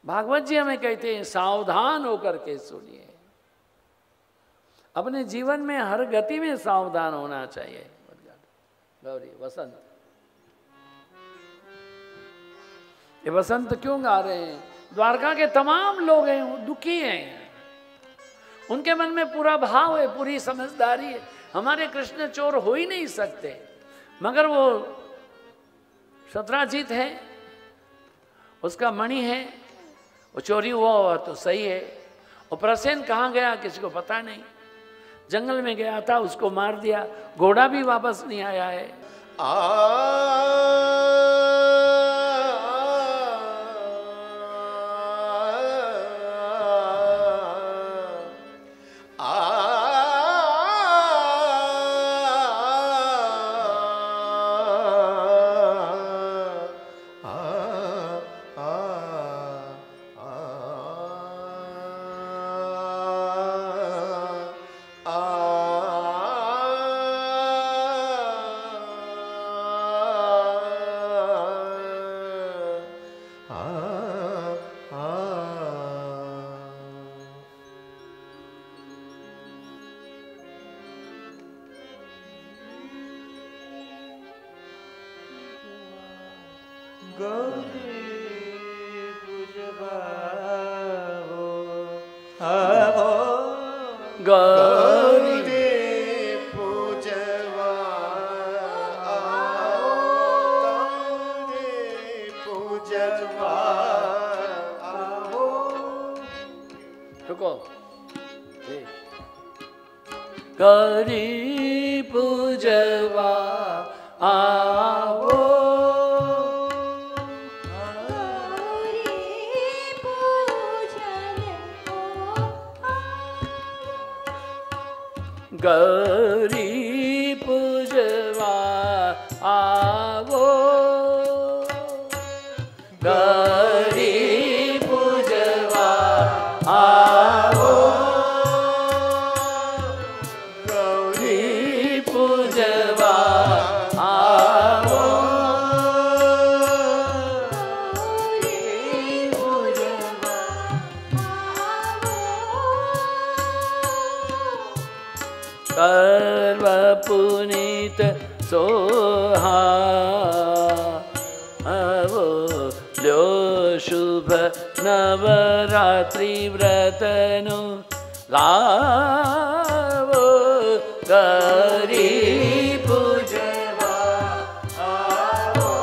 भागवत जी हमें कहते हैं सावधान होकर के सुनिए। अपने जीवन में हर गति में सावधान होना चाहिए। गौरी वसंत, ये वसंत क्यों गा रहे हैं? द्वारका के तमाम लोग हैं वो दुखी हैं, उनके मन में पूरा भाव है, पूरी समझदारी है। हमारे कृष्ण चोर हो ही नहीं सकते, मगर वो शत्राजीत है, उसका मणि है, वो चोरी हुआ तो सही है। और प्रसेन कहाँ गया किसी को पता नहीं, जंगल में गया था, उसको मार दिया, घोड़ा भी वापस नहीं आया है। गौरी पूजवा आवो, गौरी पूजवा आवो, गौरी पूजवा आवो, गौरी पूजवा आवो, गौरी पूजवा आवो। सर्व पुनीत सोहा आवो, लो शुभ नवरात्रि व्रतनु लावो, गौरी पूजवा आवो,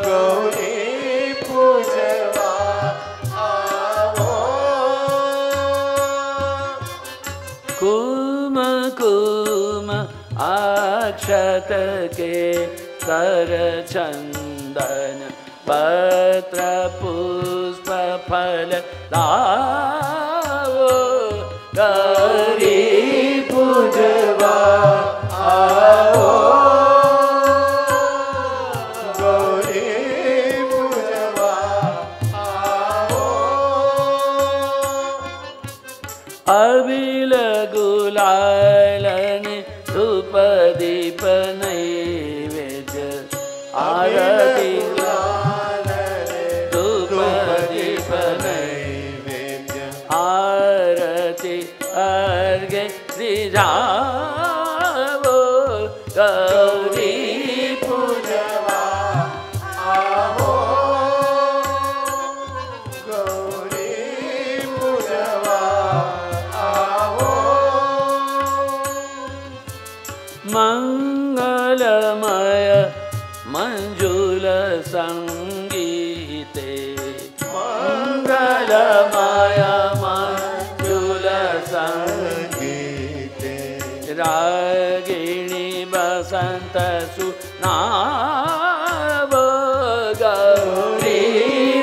गौरी पूजवा आवो। कुम कुम अक्षत के कर चंदन पत्र पुष्प फल लावो, गौरी पूजवा आवो, गौरी पूजवा आवो। अबिल गुलालन धूप दीप नैवेद्य आरती, धूप दीप नैवेद्य आरती अर्घ्य दिजावो, गौरी पूजवा आवो, गौरी पूजवा आवो। मंगलमय मंजुल संगीते, मंगलमय मंजुल संगीते, रागिणी बसंत सुनावो, गौरी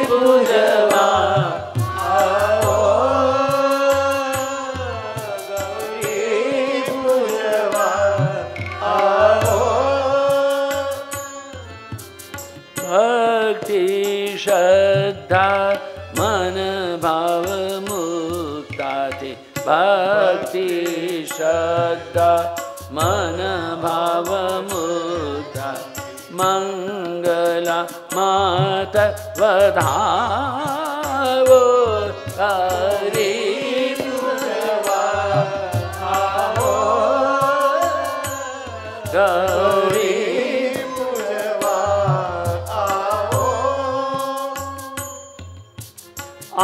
पूजवा आवो, गौरी पूजवा आवो। भक्ति श्रद्धा मन भाव मुक्ताति, भक्ति श्रद्धा मन भाव मुक्ता, मंगला मात वधावो गौरी पूजवा आओ गौरी पूजवा आओ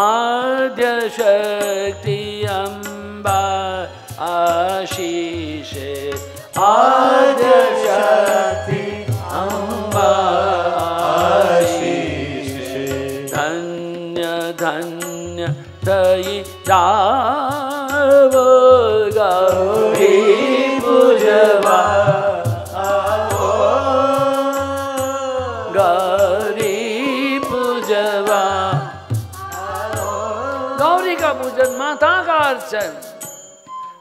आद्य शक्ति अम्बा आशीष आद्य शक्ति अम्बा आशीष धन्य धन्य तयि जावो गौरी पूजवा आओ गौरी पूजवा गौरी का पूजन माता का अर्चन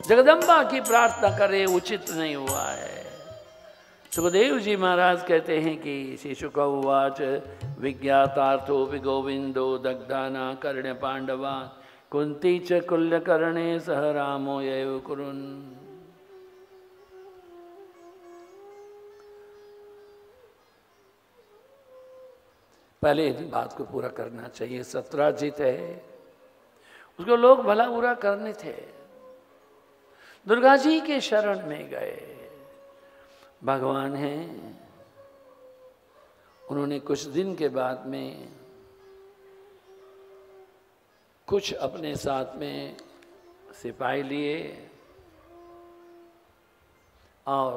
जगदम्बा की प्रार्थना करे उचित नहीं हुआ है। सुखदेव जी महाराज कहते हैं कि शिशुक उवाच विज्ञातार्थो गोविंदो दग्धाना कर्ण्य पांडवा कुंती च कुल्यकर्णे सह रामो यैव कुरुन्। पहले इस बात को पूरा करना चाहिए। सत्राजित है, उसको लोग भला बुरा करने थे, दुर्गा जी के शरण में गए। भगवान हैं, उन्होंने कुछ दिन के बाद में कुछ अपने साथ में सिपाही लिए और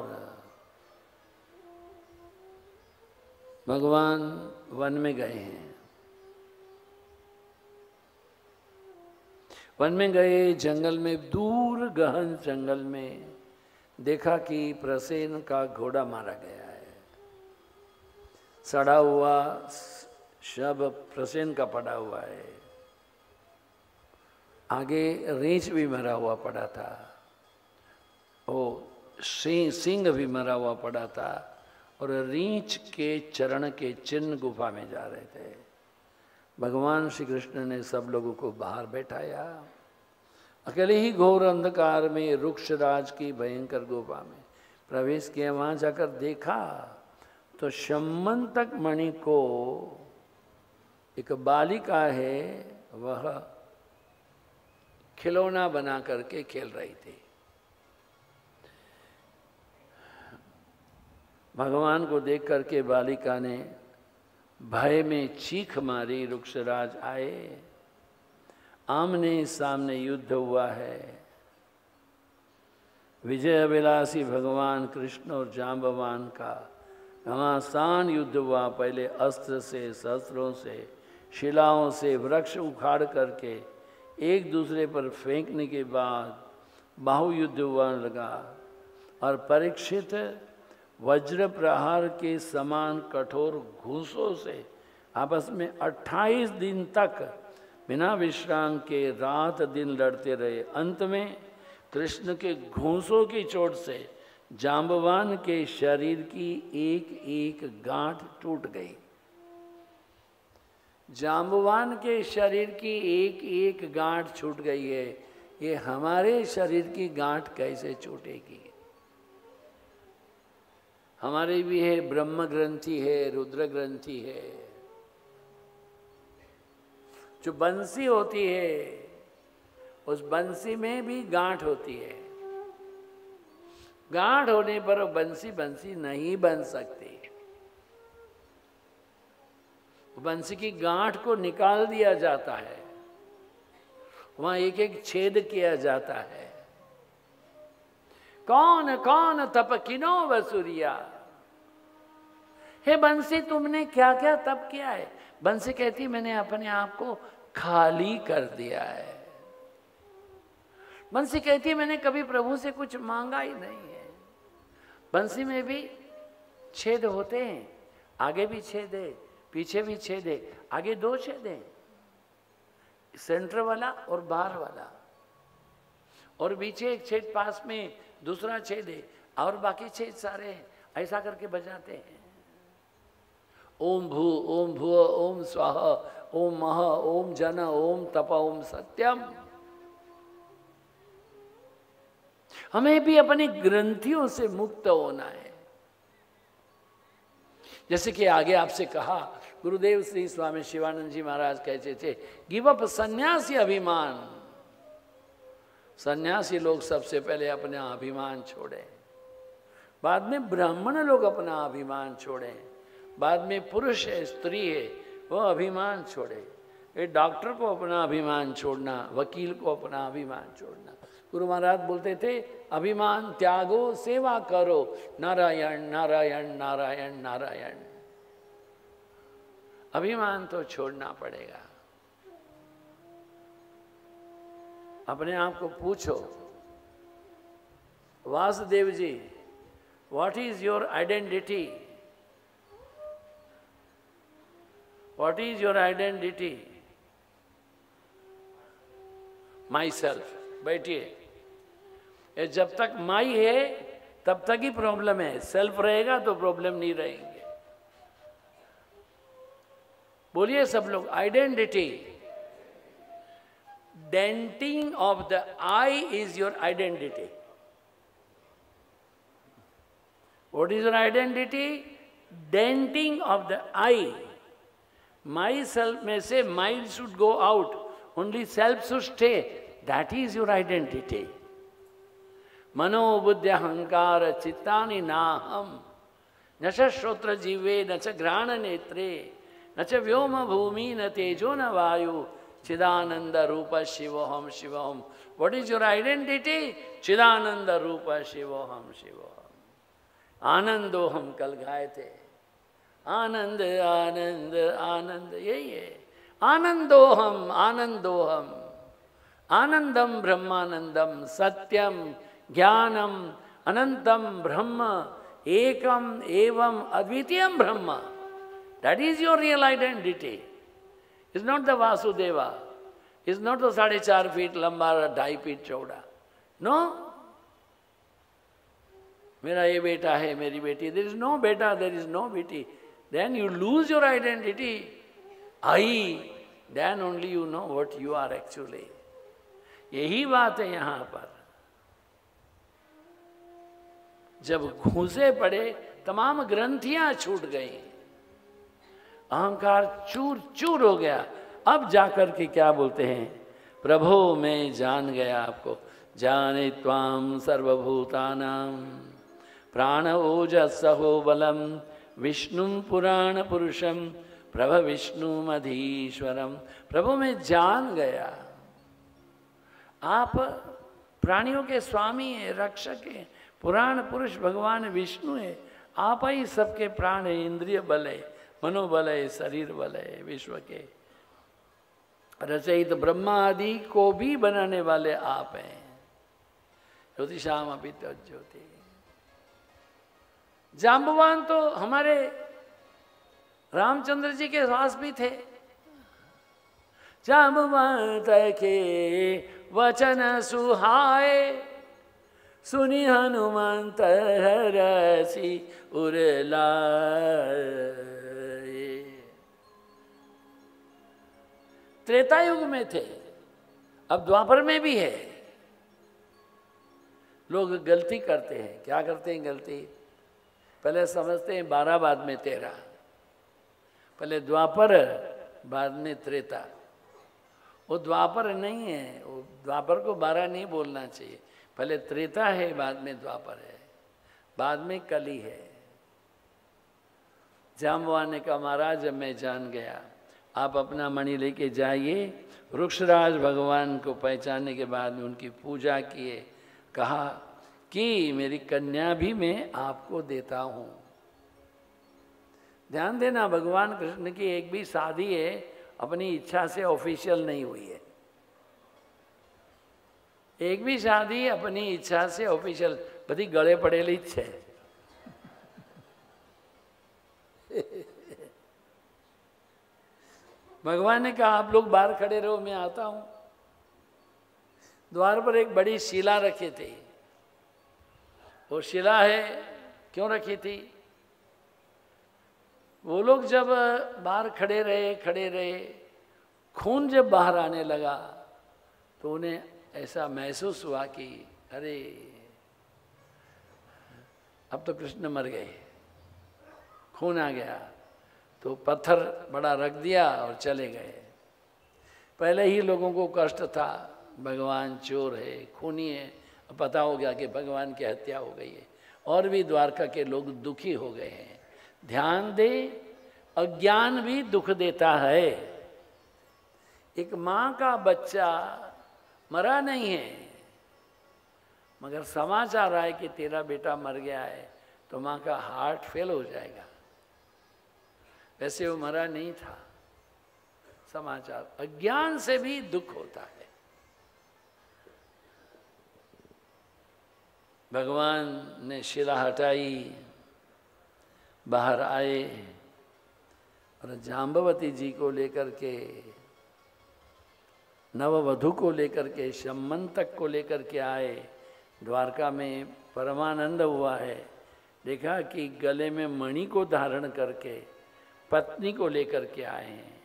भगवान वन में गए हैं। वन में गए, जंगल में, दूर गहन जंगल में देखा कि प्रसेन का घोड़ा मारा गया है। सड़ा हुआ शव प्रसेन का पड़ा हुआ है। आगे रीछ भी मरा हुआ पड़ा था, वो सिंह भी मरा हुआ पड़ा था और रीछ के चरण के चिन्ह गुफा में जा रहे थे। भगवान श्री कृष्ण ने सब लोगों को बाहर बैठाया। अकेले ही घोर अंधकार में रुक्षराज की भयंकर गुफा में प्रवेश किया। वहां जाकर देखा तो शम्मंतक मणि को एक बालिका है, वह खिलौना बना करके खेल रही थी। भगवान को देख करके बालिका ने भय में चीख मारी। रुक्षराज आए, आमने सामने युद्ध हुआ है। विजय विलासी भगवान कृष्ण और जांबवान का घमासान युद्ध हुआ। पहले अस्त्र से, शस्त्रों से, शिलाओं से वृक्ष उखाड़ करके एक दूसरे पर फेंकने के बाद बाहुयुद्ध हुआ लगा और परीक्षित वज्र प्रहार के समान कठोर घूसों से आपस में 28 दिन तक बिना विश्राम के रात दिन लड़ते रहे। अंत में कृष्ण के घूसों की चोट से जांबवान के शरीर की एक एक गांठ टूट गई। जांबवान के शरीर की एक एक गांठ छूट गई है। ये हमारे शरीर की गांठ कैसे छूटेगी? हमारे भी है, ब्रह्म ग्रंथि है, रुद्र ग्रंथि है। जो बंसी होती है उस बंसी में भी गांठ होती है। गांठ होने पर बंसी बंसी नहीं बन सकती। बंसी की गांठ को निकाल दिया जाता है, वहां एक एक छेद किया जाता है। कौन कौन तप किनो वसुरिया। हे बंसी, तुमने क्या क्या तप किया है? बंसी कहती, मैंने अपने आप को खाली कर दिया है। बंसी कहती, मैंने कभी प्रभु से कुछ मांगा ही नहीं है। बंसी में भी छेद होते हैं, आगे भी छेद है, पीछे भी छेद है। आगे 2 छेद है, सेंटर वाला और बाहर वाला, और पीछे एक छेद पास में दूसरा छेद है, और बाकी छेद सारे हैं। ऐसा करके बजाते हैं। ओम भू, ओम भुव, ओम स्वाहा, ओम मह, ओम जन, ओम तप, ओम सत्यम। हमें भी अपनी ग्रंथियों से मुक्त होना है। जैसे कि आगे आपसे कहा, गुरुदेव श्री स्वामी शिवानंद जी महाराज कहते थे, गिव अप सन्यासी अभिमान। सन्यासी लोग सबसे पहले अपना अभिमान छोड़े, बाद में ब्राह्मण लोग अपना अभिमान छोड़े, बाद में पुरुष है स्त्री है वो अभिमान छोड़े। ये डॉक्टर को अपना अभिमान छोड़ना, वकील को अपना अभिमान छोड़ना। गुरु महाराज बोलते थे, अभिमान त्यागो सेवा करो, नारायण नारायण नारायण नारायण। अभिमान तो छोड़ना पड़ेगा। अपने आप को पूछो, Vasudev ji, what is your identity? What is your identity? My self. बैठिए, ये जब तक माई है तब तक ही प्रॉब्लम है, सेल्फ रहेगा तो प्रॉब्लम नहीं रहेंगे। बोलिए सब लोग, identity. Denting of the I is your identity. What is your identity? Denting of the I. My self में से mind should go out, only self should stay. That is your identity. मनोबुद्धि अहंकार चित्तानि नाहम, न च श्रोत्र जीवे न च घ्राण नेत्रे न च व्योम भूमि न तेजो न वायु चिदानंद रूप शिवोहम शिवोहम। What is your identity? चिदानंद रूप शिवोहम शिवोहम। आनंदो हम कल गाए थे, आनंद आनंद आनंद, यही है आनंदोहम आनंदोहम। आनंदम ब्रह्मानंदम सत्यम ज्ञानम अनंतम ब्रह्म एकम एवं अद्वितीयम ब्रह्म। That is your real identity. Is not the Vasudeva, is not the 4.5 feet लंबा 2.5 फीट चौड़ा। नो, मेरा ये बेटा है, मेरी बेटी। देयर इज नो बेटा, देयर इज नो बेटी। Then you lose your identity, I, then only you know what you are actually. यही बात है यहां पर। जब घूसे पड़े, तमाम ग्रंथियां छूट गई, अहंकार चूर चूर हो गया। अब जाकर के क्या बोलते हैं? प्रभो मैं जान गया आपको, जाने त्वाम सर्वभूतानां प्राण ओजस्सहो बलम विष्णुम पुराण पुरुषम प्रभ विष्णुमधीश्वरम। प्रभु मैं जान गया आप प्राणियों के स्वामी हैं, रक्षक हैं, पुराण पुरुष भगवान विष्णु है। आप ही सबके प्राण है, इंद्रिय बल है, मनोबल है, शरीर बल है, विश्व के रचयित ब्रह्मा आदि को भी बनाने वाले आप हैं। ज्योतिषाम अभी तो ज्योति। जाम्बवान तो हमारे रामचंद्र जी के पास भी थे। जाम्बवान के वचन सुहाए, सुनी हनुमंत हरसी उरलाए। त्रेता युग में थे, अब द्वापर में भी है। लोग गलती करते हैं। क्या करते हैं गलती? पहले समझते हैं 12 बाद में 13, पहले द्वापर बाद में त्रेता। वो द्वापर नहीं है, वो द्वापर को 12 नहीं बोलना चाहिए। पहले त्रेता है, बाद में द्वापर है, बाद में कली है। जाम्बवान ने कहा, महाराज जब मैं जान गया, आप अपना मणि लेके जाइए। वृक्षराज भगवान को पहचानने के बाद में उनकी पूजा किए, कहा कि मेरी कन्या भी मैं आपको देता हूँ। ध्यान देना, भगवान कृष्ण की एक भी शादी है अपनी इच्छा से ऑफिशियल नहीं हुई है। एक भी शादी अपनी इच्छा से ऑफिशियल, बड़ी गले पड़ेली छे। भगवान ने कहा आप लोग बाहर खड़े रहो, मैं आता हूं। द्वार पर एक बड़ी शिला रखी थी। वो शिला है, क्यों रखी थी? वो लोग जब बाहर खड़े रहे, खून जब बाहर आने लगा तो उन्हें ऐसा महसूस हुआ कि अरे अब तो कृष्ण मर गए, खून आ गया तो पत्थर बड़ा रख दिया और चले गए। पहले ही लोगों को कष्ट था, भगवान चोर है, खूनी है, पता हो गया कि भगवान की हत्या हो गई है, और भी द्वारका के लोग दुखी हो गए हैं। ध्यान दे, अज्ञान भी दुख देता है। एक माँ का बच्चा मरा नहीं है, मगर समाचार आए कि तेरा बेटा मर गया है, तो माँ का हार्ट फेल हो जाएगा। वैसे वो मरा नहीं था, समाचार। अज्ञान से भी दुख होता है। भगवान ने शिला हटाई, बाहर आए और जाम्बवती जी को लेकर के, नववधु को लेकर के, सम्मंतक को लेकर के आए। द्वारका में परमानंद हुआ है। देखा कि गले में मणि को धारण करके पत्नी को लेकर के आए हैं।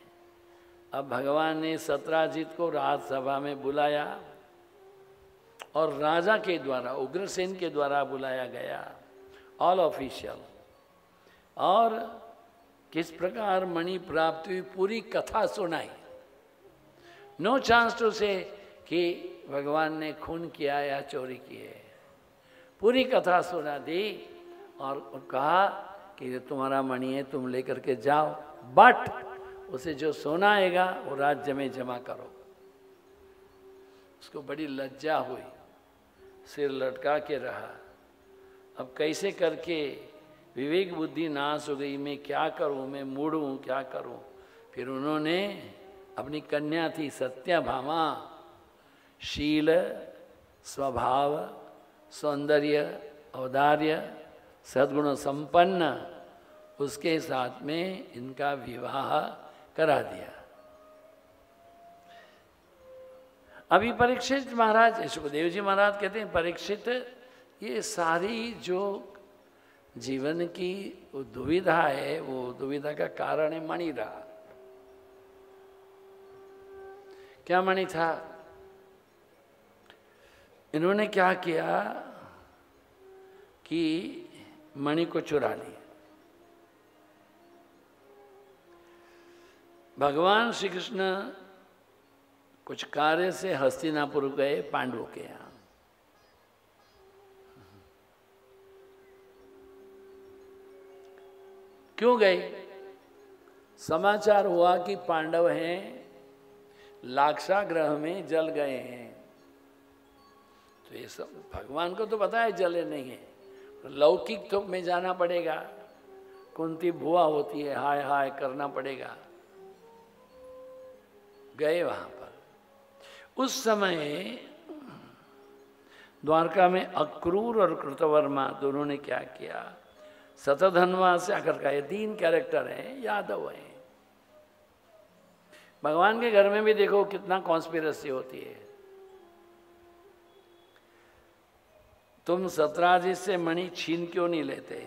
अब भगवान ने सत्राजित को राजसभा में बुलाया और राजा के द्वारा, उग्रसेन के द्वारा बुलाया गया, ऑल ऑफिशियल। और किस प्रकार मणि प्राप्त हुई पूरी कथा सुनाई। नो चांस टू से कि भगवान ने खून किया या चोरी की है। पूरी कथा सुना दी और कहा कि ये तुम्हारा मणि है, तुम लेकर के जाओ, बट उसे जो सोना आएगा वो राज्य में जमा करो। उसको बड़ी लज्जा हुई, सिर लटका के रहा। अब कैसे करके विवेक बुद्धि नाश हो गई, मैं क्या करूं, मैं मूढ़ हूं, क्या करूं। फिर उन्होंने अपनी कन्या थी सत्यभामा, शील, स्वभाव, सौंदर्य, औदार्य, सद्गुण संपन्न, उसके साथ में इनका विवाह करा दिया। अभी परीक्षित महाराज, सुखदेव जी महाराज कहते हैं, परीक्षित ये सारी जो जीवन की वो दुविधा है, वो दुविधा का कारण है मणि रहा। क्या मणि था? इन्होंने क्या किया कि मणि को चुरा लिया। भगवान श्री कृष्ण कुछ कार्य से हस्तिनापुर गए पांडवों के यहाँ। क्यों गए? समाचार हुआ कि पांडव हैं लाक्षागृह में जल गए हैं। तो ये सब भगवान को तो पता है जले नहीं है, तो लौकिक तो में जाना पड़ेगा। कुंती बुआ होती है, हाय हाय करना पड़ेगा। गए वहां पर। उस समय द्वारका में अक्रूर और कृतवर्मा दोनों ने क्या किया, शतधन्वा से आकर का, ये 3 कैरेक्टर हैं, यादव हैं। भगवान के घर में भी देखो कितना कॉन्स्पिरेसी होती है। तुम सत्राजित से मणि छीन क्यों नहीं लेते?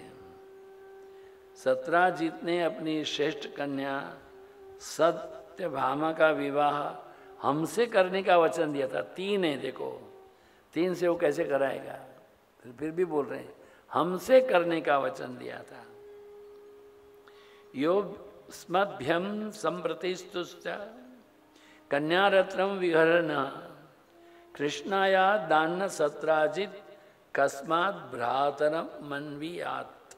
सत्राजित ने अपनी श्रेष्ठ कन्या सत्यभामा का विवाह हमसे करने का वचन दिया था। 3 है, देखो 3 से वो कैसे कराएगा? फिर भी बोल रहे हैं हमसे करने का वचन दिया था। यो स्मभ्यम संप्रतिस्तुश्च कन्यारत्नम विहरन कृष्णाया दान सत्राजित कस्मात भ्रातरम मन्वियात।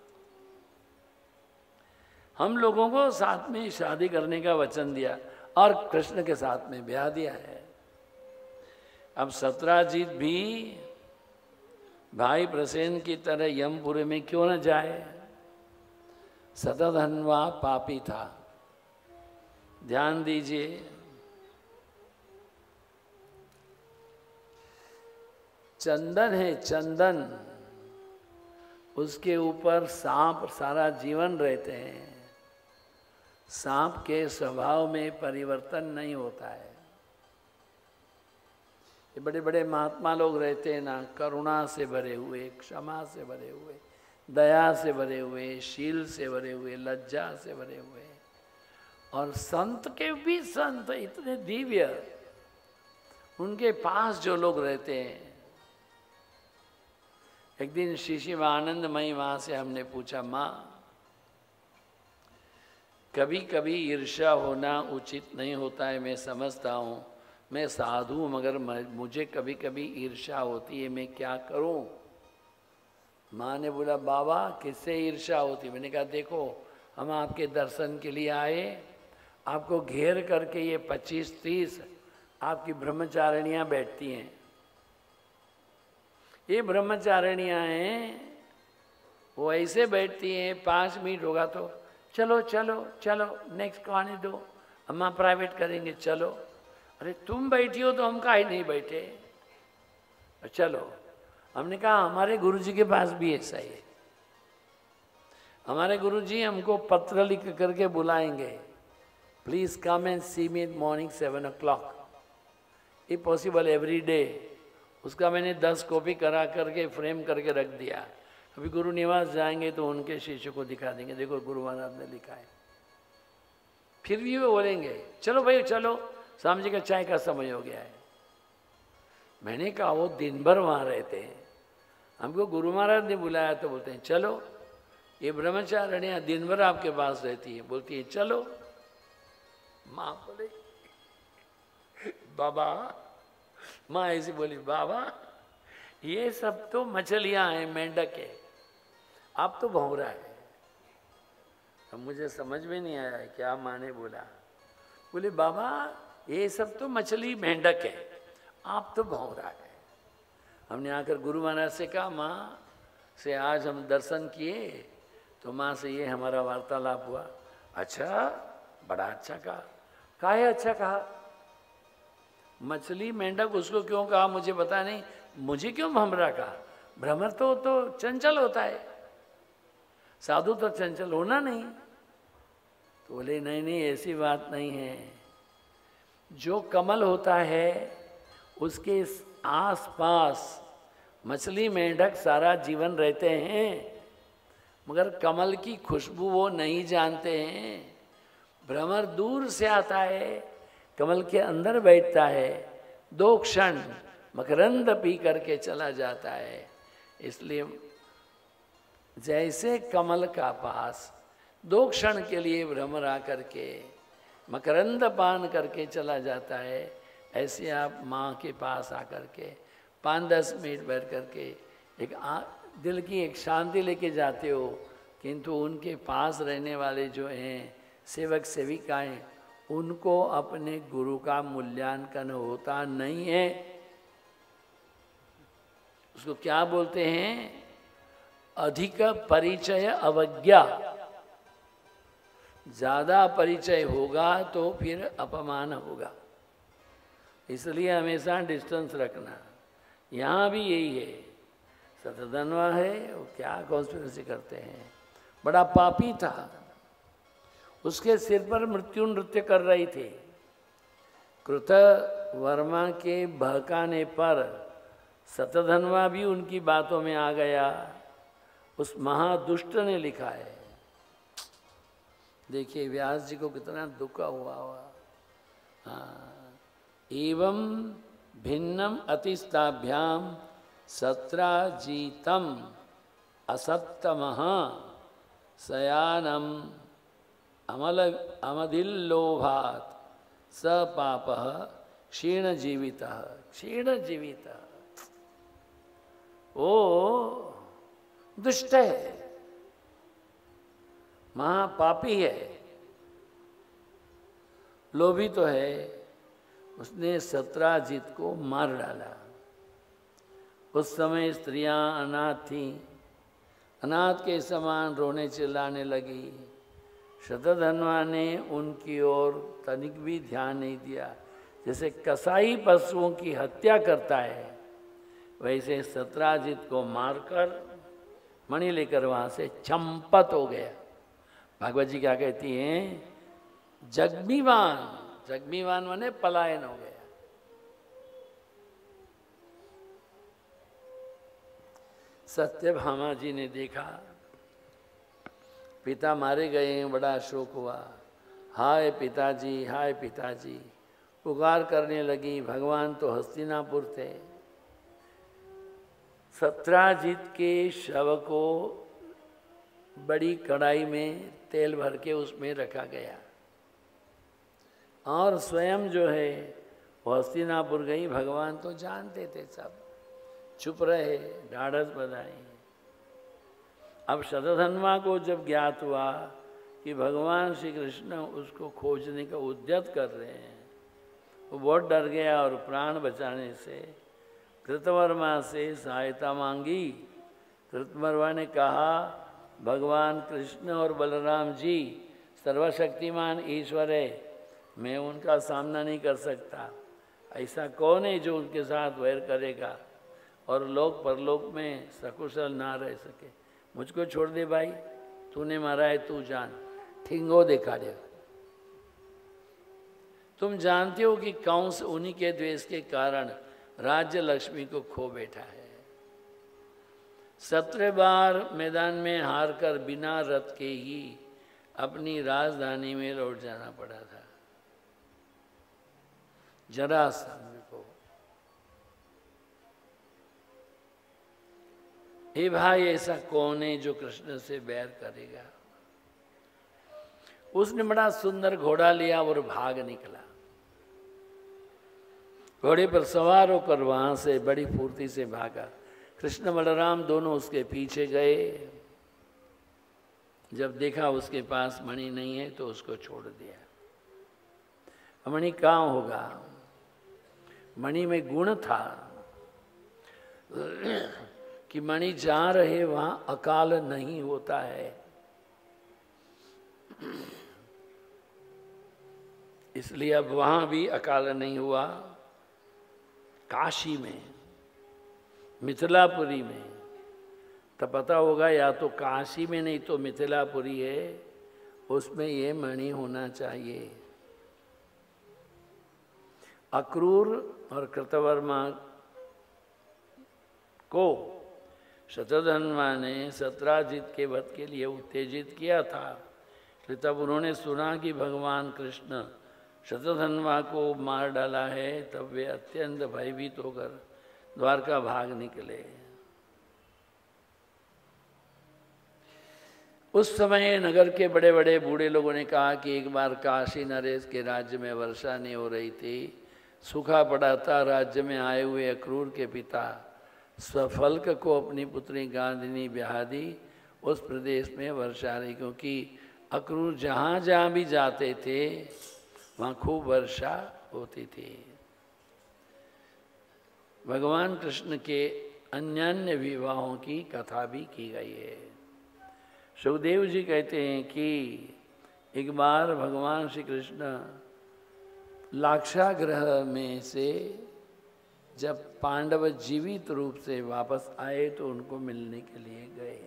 हम लोगों को साथ में शादी करने का वचन दिया और कृष्ण के साथ में ब्याह दिया है। अब सत्राजित भी भाई प्रसेन की तरह यमपुरी में क्यों न जाए? शतधन्वा पापी था। ध्यान दीजिए, चंदन है, चंदन, उसके ऊपर सांप सारा जीवन रहते हैं। सांप के स्वभाव में परिवर्तन नहीं होता है। ये बड़े बड़े महात्मा लोग रहते हैं ना, करुणा से भरे हुए, क्षमा से भरे हुए, दया से भरे हुए, शील से भरे हुए, लज्जा से भरे हुए। और संत के भी संत इतने दिव्य, उनके पास जो लोग रहते हैं। एक दिन शिशि आनंदमयी माँ से हमने पूछा, माँ कभी कभी ईर्ष्या होना उचित नहीं होता है, मैं समझता हूँ। मैं साधु हूँ मगर मुझे कभी कभी ईर्ष्या होती है, मैं क्या करूँ? माँ ने बोला बाबा किससे ईर्ष्या होती? मैंने कहा देखो हम आपके दर्शन के लिए आए, आपको घेर करके ये 25-30 आपकी ब्रह्मचारिणियाँ बैठती हैं। ये ब्रह्मचारिणियाँ हैं, वो ऐसे बैठती हैं, 5 मिनट होगा तो चलो चलो चलो नेक्स्ट कहानी दो, अम्मा प्राइवेट करेंगे चलो। अरे तुम बैठी हो तो हम काहे नहीं बैठे, चलो। हमने कहा हमारे गुरुजी के पास भी ऐसा ही है। हमारे गुरुजी हमको पत्र लिख करके बुलाएंगे, please come and see me in morning 7 o'clock, if possible every डे। उसका मैंने 10 कॉपी करा करके फ्रेम करके रख दिया। अभी गुरु निवास जाएंगे तो उनके शिष्य को दिखा देंगे, देखो गुरु महाराज ने लिखा है। फिर भी वो बोलेंगे चलो भाई चलो, शाम जी का चाय का समय हो गया है। मैंने कहा वो दिन भर वहाँ रहते हैं, हमको गुरु महाराज ने बुलाया तो बोलते हैं चलो। ये ब्रह्मचारिणियाँ दिन भर आपके पास रहती है, बोलती है चलो। माँ बोले बाबा, माँ ऐसी बोली बाबा ये सब तो मछलियाँ हैं, मेंढक है, आप तो भौरा है। अब मुझे समझ में नहीं आया क्या माँ ने बोला। बोले बाबा ये सब तो मछली मेंढक है, आप तो भौरा है। हमने आकर गुरु महाराज से कहा माँ से आज हम दर्शन किए तो माँ से ये हमारा वार्तालाप हुआ। अच्छा, बड़ा अच्छा कहा। काहे अच्छा कहा? मछली मेंढक उसको क्यों कहा मुझे पता नहीं, मुझे क्यों भ्रमरा कहा? भ्रमर तो चंचल होता है, साधु तो चंचल होना नहीं। तो बोले नहीं नहीं ऐसी बात नहीं है, जो कमल होता है उसके आसपास मछली मेंढक सारा जीवन रहते हैं, मगर कमल की खुशबू वो नहीं जानते हैं। भ्रमर दूर से आता है, कमल के अंदर बैठता है, 2 क्षण मकरंद पी करके चला जाता है। इसलिए जैसे कमल का पास 2 क्षण के लिए भ्रमर आकर के मकरंद पान करके चला जाता है, ऐसे आप माँ के पास आकर के 5-10 मिनट बैठ करके एक दिल की एक शांति लेके जाते हो। किंतु उनके पास रहने वाले जो हैं सेवक सेविकाएं, उनको अपने गुरु का मूल्यांकन होता नहीं है। उसको क्या बोलते हैं? अधिक परिचय अवज्ञा। ज्यादा परिचय होगा तो फिर अपमान होगा, इसलिए हमेशा डिस्टेंस रखना। यहाँ भी यही है, सतधनवा है वो क्या कॉन्स्पिरेसी करते हैं, बड़ा पापी था, उसके सिर पर मृत्यु नृत्य कर रही थी। कृत वर्मा के बहकाने पर सतधनवा भी उनकी बातों में आ गया। उस महादुष्ट ने लिखा है, देखिए व्यास जी को कितना दुख हुआ। हाँ, एवं भिन्नम अतिस्ताभ्याम सत्राजीतम असत्तमः सयानम अमदिल्लोभात स पापः क्षीण जीवितः। क्षीण जीवितः, ओ दुष्ट है, महापापी है, लोभी तो है। उसने सत्राजित को मार डाला। उस समय स्त्रियां अनाथ थीं, अनाथ के समान रोने चिल्लाने लगी। शतधन्वा ने उनकी ओर तनिक भी ध्यान नहीं दिया। जैसे कसाई पशुओं की हत्या करता है, वैसे सत्राजित को मारकर मणि लेकर वहां से चंपत हो गया। भागवत जी क्या कहती हैं? जगमीवान, जगमीवान माने पलायन हो गया। सत्यभामा जी ने देखा पिता मारे गए हैं, बड़ा शोक हुआ। हाय पिताजी, हाय पिताजी पुकार करने लगी। भगवान तो हस्तिनापुर थे। सत्राजित के शव को बड़ी कढ़ाई में तेल भर के उसमें रखा गया और स्वयं जो है वो हस्तिनापुर गई। भगवान तो जानते थे सब, चुप रहे, ढाढ़स बधाई। अब शतधन्वा को जब ज्ञात हुआ कि भगवान श्री कृष्ण उसको खोजने का उद्यत कर रहे हैं, वो बहुत डर गया और प्राण बचाने से कृतवर्मा से सहायता मांगी। कृतवर्मा ने कहा, भगवान कृष्ण और बलराम जी सर्वशक्तिमान ईश्वर है, मैं उनका सामना नहीं कर सकता। ऐसा कौन है जो उनके साथ वैर करेगा और लोक परलोक में सकुशल ना रह सके। मुझको छोड़ दे भाई, तूने मारा है तू जान, ठिंगो दिखा दे। तुम जानते हो कि कंस उन्हीं के द्वेष के कारण राज्य लक्ष्मी को खो बैठा है। 17 बार मैदान में हार कर बिना रथ के ही अपनी राजधानी में लौट जाना पड़ा था जरासंध को। हे भाई, ऐसा कौन है जो कृष्ण से बैर करेगा। उसने बड़ा सुंदर घोड़ा लिया और भाग निकला। घोड़े पर सवार होकर वहां से बड़ी फुर्ती से भागा। कृष्ण बलराम दोनों उसके पीछे गए। जब देखा उसके पास मणि नहीं है तो उसको छोड़ दिया। मणि कहाँ होगा? मणि में गुण था कि मणि जहाँ रहे वहां अकाल नहीं होता है। इसलिए अब वहां भी अकाल नहीं हुआ। काशी में, मिथिलापुरी में, तो पता होगा या तो काशी में नहीं तो मिथिलापुरी है, उसमें ये मणि होना चाहिए। अक्रूर और कृतवर्मा को शतधन्वा ने सत्राजित के वध के लिए उत्तेजित किया था। फिर तब उन्होंने सुना कि भगवान कृष्ण शतधन्वा को मार डाला है, तब वे अत्यंत भयभीत होकर द्वारका भाग निकले। उस समय नगर के बड़े बड़े बूढ़े लोगों ने कहा कि एक बार काशी नरेश के राज्य में वर्षा नहीं हो रही थी, सूखा पड़ा था। राज्य में आए हुए अक्रूर के पिता स्वफल्क को अपनी पुत्री गांधिनी ब्याह दी। उस प्रदेश में वर्षा रही, क्योंकि अक्रूर जहाँ जहाँ भी जाते थे वहाँ खूब वर्षा होती थी। भगवान कृष्ण के अन्यान्य विवाहों की कथा भी की गई है। सुखदेव जी कहते हैं कि एक बार भगवान श्री कृष्ण लाक्षागृह में से जब पांडव जीवित रूप से वापस आए तो उनको मिलने के लिए गए।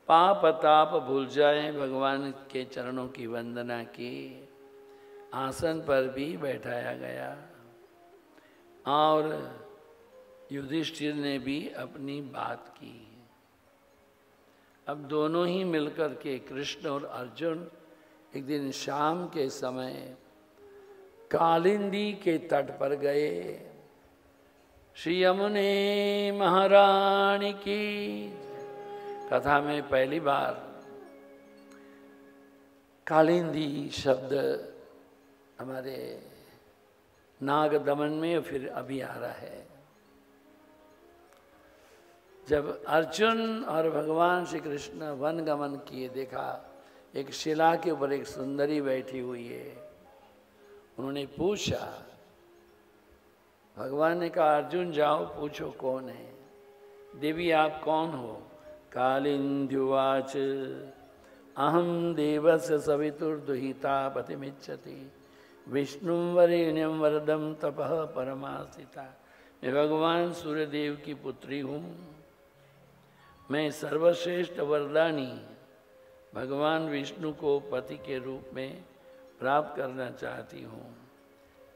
पाप ताप भूल जाए, भगवान के चरणों की वंदना की, आसन पर भी बैठाया गया और युधिष्ठिर ने भी अपनी बात की। अब दोनों ही मिलकर के कृष्ण और अर्जुन एक दिन शाम के समय कालिंदी के तट पर गए। श्री यमुने महारानी की कथा में पहली बार कालिंदी शब्द हमारे नाग दमन में फिर अभी आ रहा है। जब अर्जुन और भगवान श्री कृष्ण वन गमन किए, देखा एक शिला के ऊपर एक सुंदरी बैठी हुई है। उन्होंने पूछा, भगवान ने कहा अर्जुन जाओ पूछो कौन है। देवी आप कौन हो? कालिंद्युवाच अहम देवस्य सवितुर्दुहिता पतिमिच्छति विष्णुं वरेण्यं वरदं तपः परमास्थिता। मैं भगवान सूर्यदेव की पुत्री हूँ। मैं सर्वश्रेष्ठ वरदानी भगवान विष्णु को पति के रूप में प्राप्त करना चाहती हूँ,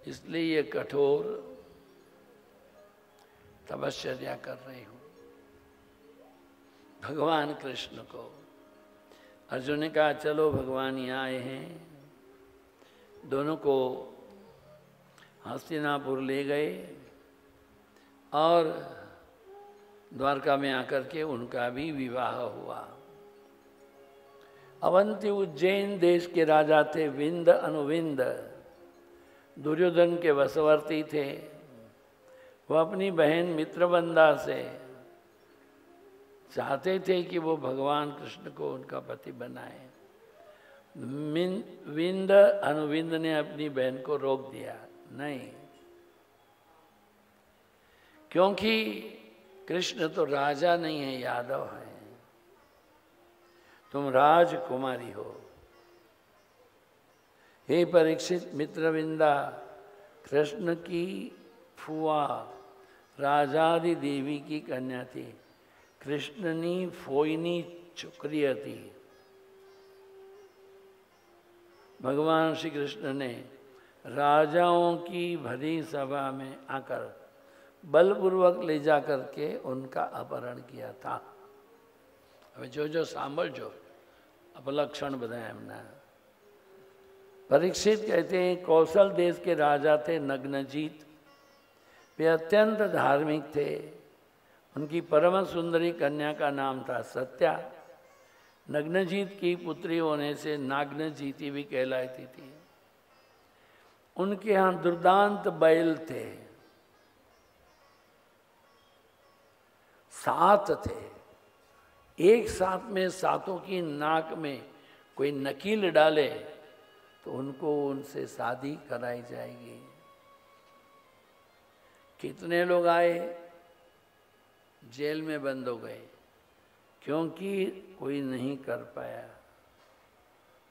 इसलिए ये कठोर तपश्चर्या कर रही हूँ। भगवान कृष्ण को अर्जुन ने कहा चलो भगवान यहाँ आए हैं। दोनों को हस्तिनापुर ले गए और द्वारका में आकर के उनका भी विवाह हुआ। अवंती उज्जैन देश के राजा थे विंद अनुविंद, दुर्योधन के वशवर्ती थे। वह अपनी बहन मित्रवंदा से चाहते थे कि वो भगवान कृष्ण को उनका पति बनाए। विंद अनुविंद ने अपनी बहन को रोक दिया, नहीं, क्योंकि कृष्ण तो राजा नहीं है, यादव है, तुम राजकुमारी हो। हे परीक्षित, मित्रविंदा कृष्ण की फुआ राजादि देवी की कन्या थी। कृष्णनी फोइनी चुकरी थी। भगवान श्री कृष्ण ने राजाओं की भरी सभा में आकर बलपूर्वक ले जाकर के उनका अपहरण किया था। હવે જોજો, સાંભળજો, अपलक्षण बताया हमने। परीक्षित कहते हैं कौशल देश के राजा थे नग्नजीत। वे अत्यंत धार्मिक थे। उनकी परम सुंदरी कन्या का नाम था सत्या। नग्नजीत की पुत्री होने से नाग्नजीती भी कहलाती थी। उनके यहाँ दुर्दांत बैल थे, 7 थे। एक साथ में 7 की नाक में कोई नकील डाले तो उनको उनसे शादी कराई जाएगी। कितने लोग आए, जेल में बंद हो गए, क्योंकि कोई नहीं कर पाया।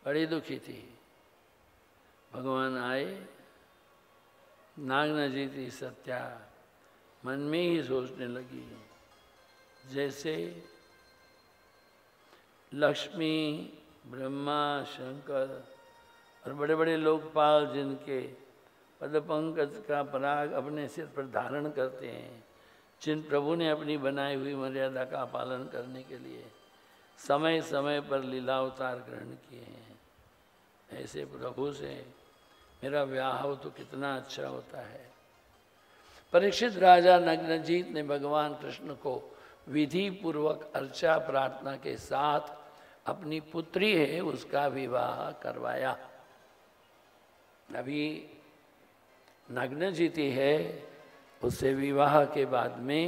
बड़ी दुखी थी। भगवान आए, नागनजीती सत्या मन में ही सोचने लगी, जैसे लक्ष्मी, ब्रह्मा, शंकर और बड़े बड़े लोकपाल जिनके पदपंकज का पराग अपने सिर पर धारण करते हैं, जिन प्रभु ने अपनी बनाई हुई मर्यादा का पालन करने के लिए समय समय पर लीलावतार ग्रहण किए हैं, ऐसे प्रभु से मेरा ब्याह हो तो कितना अच्छा होता है। परीक्षित राजा नग्नजीत ने भगवान कृष्ण को विधि पूर्वक अर्चा प्रार्थना के साथ अपनी पुत्री है उसका विवाह करवाया। अभी नग्नजीती है, उससे विवाह के बाद में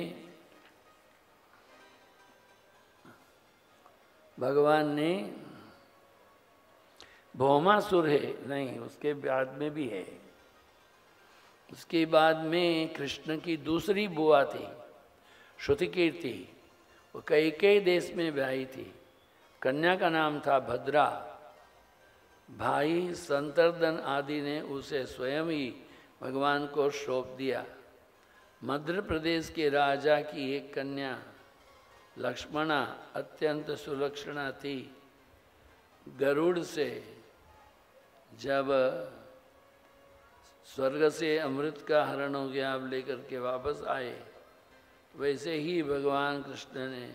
भगवान ने, भौमासुर है नहीं, उसके बाद में भी है। उसके बाद में कृष्ण की दूसरी बुआ थी श्रुतिकीर्ति। वो कई देश में ब्याही थी। कन्या का नाम था भद्रा। भाई संतर्दन आदि ने उसे स्वयं ही भगवान को सौंप दिया। मध्य प्रदेश के राजा की एक कन्या लक्ष्मणा अत्यंत सुलक्षणा थी। गरुड़ से जब स्वर्ग से अमृत का हरण हो गया, अब लेकर के वापस आए, वैसे ही भगवान कृष्ण ने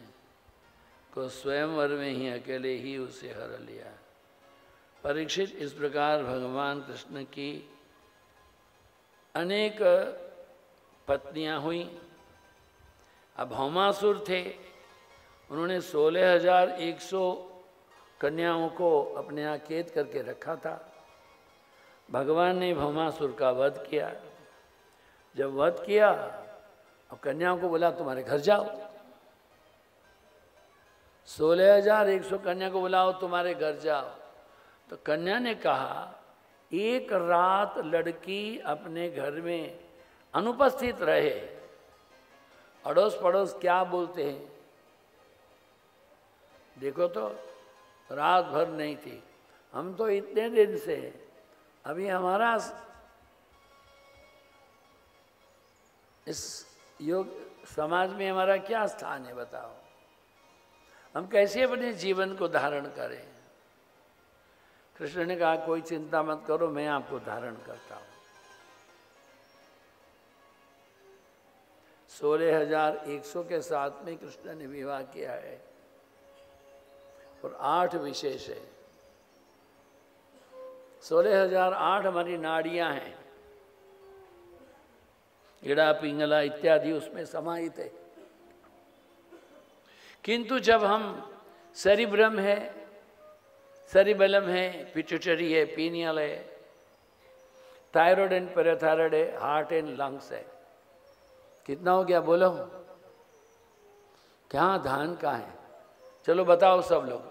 को स्वयंवर में ही अकेले ही उसे हर लिया। परीक्षित, इस प्रकार भगवान कृष्ण की अनेक पत्नियां हुई। अब भौमासुर थे, उन्होंने 16,100 कन्याओं को अपने यहाँ कैद करके रखा था। भगवान ने भौमासुर का वध किया। जब वध किया, अब कन्याओं को बोला तुम्हारे घर जाओ। 16,100 कन्या को बुलाओ, तुम्हारे घर जाओ। तो कन्या ने कहा, एक रात लड़की अपने घर में अनुपस्थित रहे, अड़ोस पड़ोस क्या बोलते हैं। देखो तो रात भर नहीं थी। हम तो इतने दिन से, अभी हमारा इस योग समाज में हमारा क्या स्थान है बताओ। हम कैसे अपने जीवन को धारण करें। कृष्ण ने कहा कोई चिंता मत करो, मैं आपको धारण करता हूं। 16,100 के साथ में कृष्ण ने विवाह किया है और 8 विशेष है। 16,008 हमारी नाड़ियां हैं, इड़ा पिंगला इत्यादि उसमें समाहित है। किंतु जब हम सेरिब्रम है, सेरिबेलम है, पिट्यूटरी है, पीनियल है, थायराइड एंड पैराथायराइड है, हार्ट एंड लंग्स है। कितना हो गया बोलो? क्या धान का है? चलो बताओ सब लोग।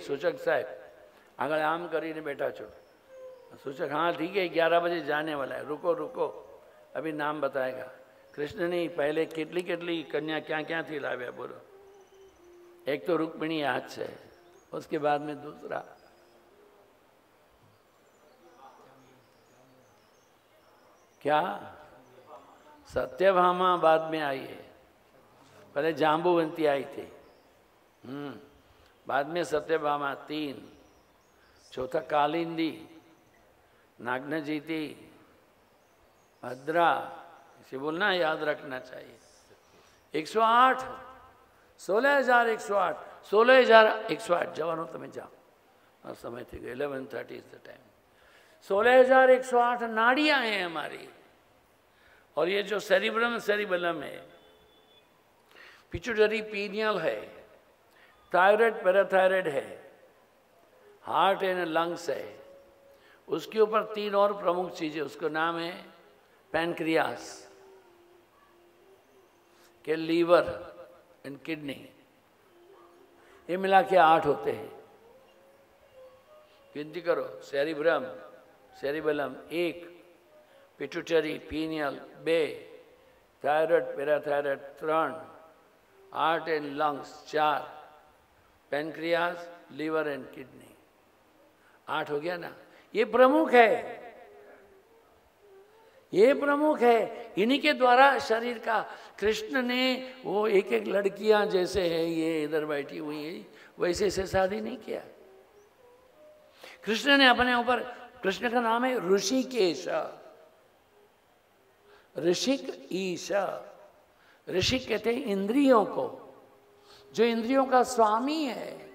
सूचक साहब आगे आम કરીને बैठा छो। सूचक हाँ ठीक है, 11 बजे जाने वाला है। रुको रुको, अभी नाम बताएगा। कृष्ण ने पहले કેટલી કેટલી कन्या क्या क्या थी लाव्या बोलो? एक तो रुक्मिणी याद से, उसके बाद में दूसरा क्या? सत्यभामा बाद में आई है, पहले जाम्बुवंती आई थी। बाद में सत्यभामा 3, चौथा कालिंदी, नागनजीती, भद्रा, इसे बोलना याद रखना चाहिए। 108, 16,108, 16,108 जवानों तुम्हें जाओ और समय थी 11:30 इज द टाइम। 16,108 नाड़ियां हैं हमारी। और ये जो सेरिबेलम है, पिट्यूटरी पीनियल है, थायराइड पैराथायराइड है, हार्ट एंड लंग्स है। उसके ऊपर 3 और प्रमुख चीजें, उसका नाम है पैनक्रियास के, लीवर एंड किडनी, ये मिला के 8 होते हैं। गिनती करो। Cerebellum 1, pituitary pineal 2, thyroid parathyroid 3, heart and lungs 4, pancreas, liver and kidney 8 हो गया ना। ये प्रमुख है, ये प्रमुख है। इन्हीं के द्वारा शरीर का, कृष्ण ने वो एक एक लड़कियां जैसे है ये इधर बैठी हुई है वैसे से शादी नहीं किया। कृष्ण ने अपने ऊपर, कृष्ण का नाम है ऋषिकेश, ऋषिक ईश। ऋषिक कहते हैं इंद्रियों को, जो इंद्रियों का स्वामी है।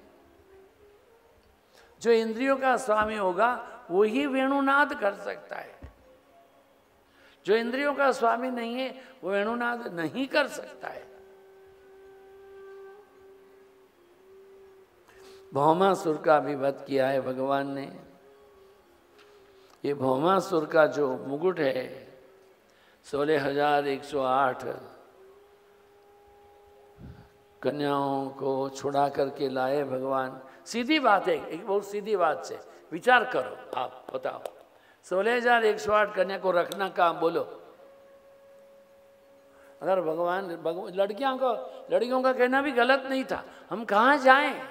जो इंद्रियों का स्वामी होगा वही वेणुनाद कर सकता है। जो इंद्रियों का स्वामी नहीं है वो वेणुनाद नहीं कर सकता है। भौमासुर का भी वध किया है भगवान ने। ये भौमासुर का जो मुकुट है 16,108 कन्याओं को छुड़ा करके लाए भगवान। सीधी बात है, एक बहुत सीधी बात से विचार करो। आप बताओ 16,108 कन्या को रखना कहाँ? बोलो। अगर भगवान लड़कियों का कहना भी गलत नहीं था। हम कहाँ जाएं?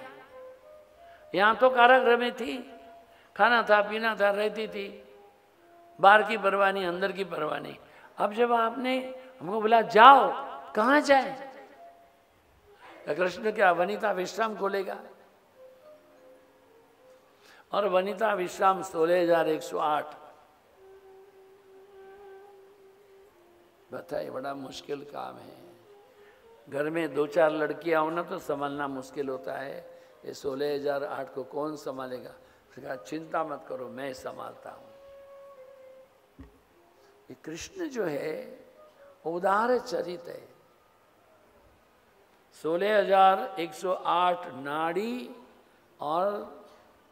यहाँ तो कारागृह में थी, खाना था, पीना था, रहती थी, बाहर की परवाह नहीं, अंदर की परवाह नहीं। अब जब आपने हमको बोला जाओ, कहाँ जाए? कृष्ण क्या वनिता विश्राम खोलेगा? और वनिता विश्राम 16,108। बताइए, बड़ा मुश्किल काम है। घर में 2-4 लड़कियां हो ना तो संभालना मुश्किल होता है। ये 16,008 को कौन संभालेगा? कहा चिंता मत करो, मैं संभालता हूं। ये कृष्ण जो है उदार चरित है। 16,108 नाड़ी और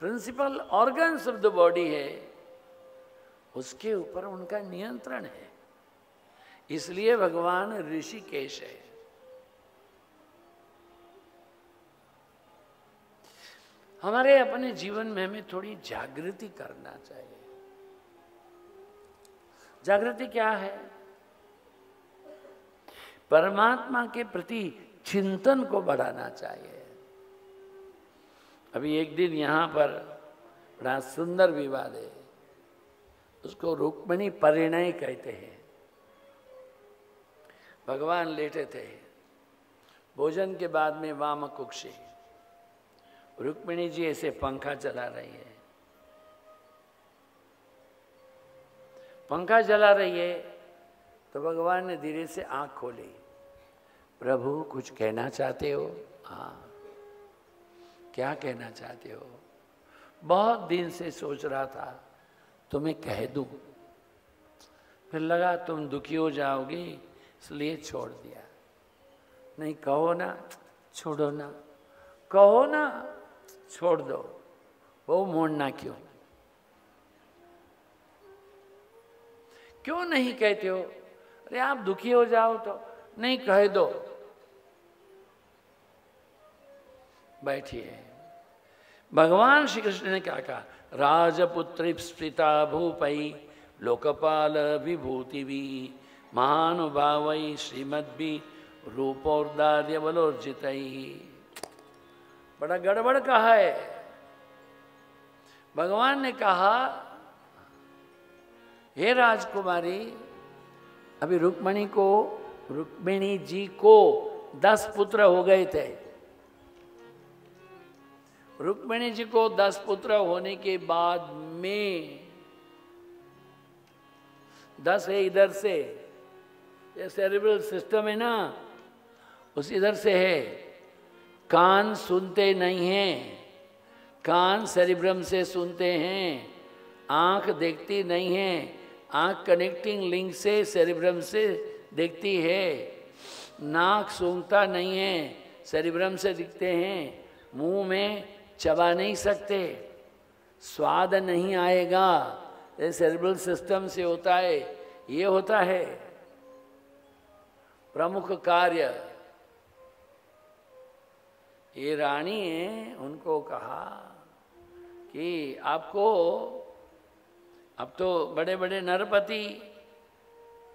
principal organs of the body है, उसके ऊपर उनका नियंत्रण है। इसलिए भगवान ऋषिकेश है। हमारे अपने जीवन में हमें थोड़ी जागृति करना चाहिए। जागृति क्या है? परमात्मा के प्रति चिंतन को बढ़ाना चाहिए। अभी एक दिन यहाँ पर बड़ा सुंदर विवाद है, उसको रुक्मिणी परिणय कहते हैं। भगवान लेटे थे, भोजन के बाद में वाम कुक्षी, रुक्मिणी जी ऐसे पंखा चला रही है। पंखा चला रही है तो भगवान ने धीरे से आंख खोली। प्रभु कुछ कहना चाहते हो? हाँ, क्या कहना चाहते हो? बहुत दिन से सोच रहा था तुम्हें कह दूं, फिर लगा तुम दुखी हो जाओगी इसलिए छोड़ दिया। नहीं, कहो ना, छोड़ो ना, कहो ना, छोड़ दो। वो मोड़ना क्यों? क्यों नहीं कहते हो? अरे आप दुखी हो जाओ तो नहीं, कह दो। बैठिए। भगवान श्री कृष्ण ने क्या कहा? राजपुत्री स्मृता भूपई लोकपाल विभूति भी महानुभावई श्रीमद्भी रूपोर्दार्य बलोर्जित। बड़ा गड़बड़ कहा है। भगवान ने कहा, हे राजकुमारी, अभी रुक्मिणी जी को 10 पुत्र हो गए थे। रुक्मिणी जी को 10 पुत्र होने के बाद में 10 है इधर से, ये सेरेब्रल सिस्टम है ना, उस इधर से है। कान सुनते नहीं हैं, कान सेरिब्रम से सुनते हैं। आंख देखती नहीं है, आंख कनेक्टिंग लिंक से सेरिब्रम से देखती है। नाक सूंघता नहीं है, सेरिब्रम से दिखते हैं। मुंह में चबा नहीं सकते, स्वाद नहीं आएगा, ये सेरिब्रल सिस्टम से होता है। ये होता है प्रमुख कार्य। ये रानी है, उनको कहा कि आपको, अब तो बड़े बड़े नरपति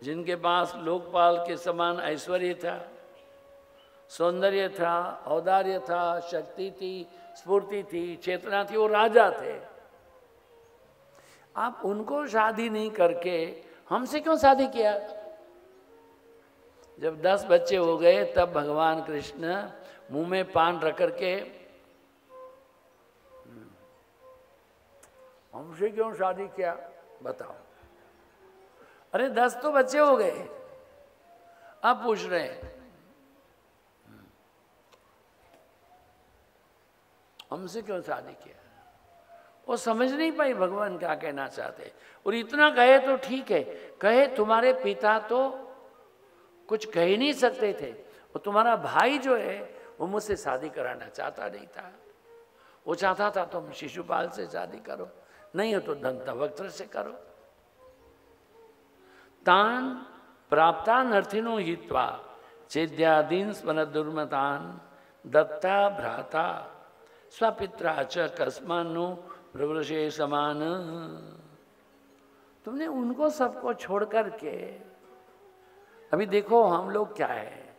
जिनके पास लोकपाल के समान ऐश्वर्य था, सौंदर्य था, औदार्य था, शक्ति थी, स्फूर्ति थी, चेतना थी, वो राजा थे। आप उनको शादी नहीं करके हमसे क्यों शादी किया? जब 10 बच्चे हो गए तब भगवान कृष्ण मुंह में पान रख करके, हमसे क्यों शादी किया बताओ? अरे 10 तो बच्चे हो गए, अब पूछ रहे हैं हमसे क्यों शादी किया? वो समझ नहीं पाई भगवान क्या कहना चाहते। और इतना कहे तो ठीक है, कहे तुम्हारे पिता तो कुछ कह ही नहीं सकते थे, और तुम्हारा भाई जो है वो मुझसे शादी कराना चाहता नहीं था। वो चाहता था तुम शिशुपाल से शादी करो, नहीं हो तो दंतवक्त्र से करो। तान प्राप्तानर्थिनो हित्वा चेद्यादीन स्मर दुर्मतान दत्ता भ्राता स्वपित्रा च कस्मानु प्रवृषे समान। तुमने उनको सबको छोड़ करके, अभी देखो हम लोग क्या है,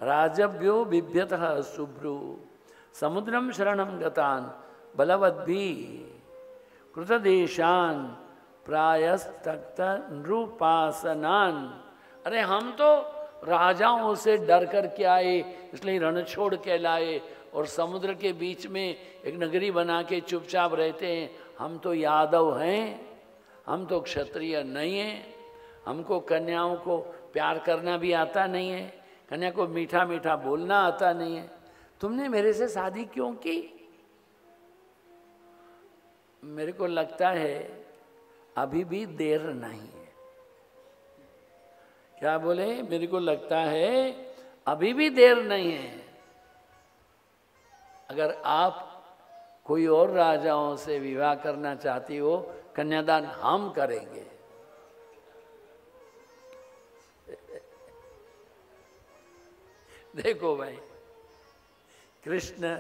राजभ्यो बिभ्यतः शुभ्रु समुद्रम शरणम गतान बलवद्भि कृतदेशान प्रायस्तक्त नृपासनान। अरे हम तो राजाओं से डर कर के आए, इसलिए रण छोड़ के लाए, और समुद्र के बीच में एक नगरी बना के चुपचाप रहते हैं। हम तो यादव हैं, हम तो क्षत्रिय नहीं हैं, हमको कन्याओं को प्यार करना भी आता नहीं है, कन्या को मीठा मीठा बोलना आता नहीं है। तुमने मेरे से शादी क्यों की? मेरे को लगता है अभी भी देर नहीं है। क्या बोले? मेरे को लगता है अभी भी देर नहीं है। अगर आप कोई और राजाओं से विवाह करना चाहती हो, कन्यादान हम करेंगे। देखो भाई, कृष्ण